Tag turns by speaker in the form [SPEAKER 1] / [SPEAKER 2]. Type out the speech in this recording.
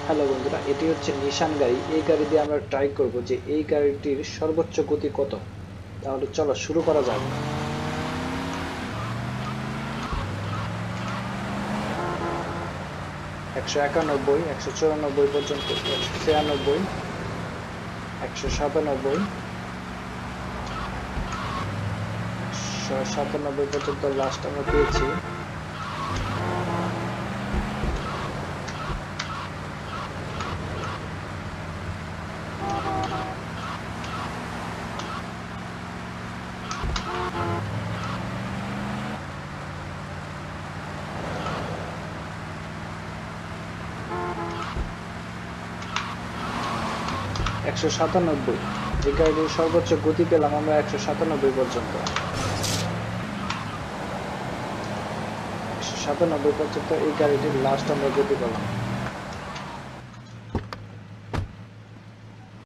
[SPEAKER 1] Hello বন্ধুরা, এটি হচ্ছে নিশান গাড়ি। এই গাড়ি দিয়ে আমরা ট্রাই করব যে এই গাড়িটির সর্বোচ্চ গতি কত। তাহলে চলো শুরু করা যাক। 191, 194 পর্যন্ত, 196, 197, 197 পর্যন্ত লাস্ট আমরা পেয়েছি। 197, এই গাড়িটির সর্বোচ্চ গতি পেলাম আমরা 197 পর্যন্ত। 197 পর্যন্ত এই গাড়িটির লাস্ট আমরা গতি পেলাম।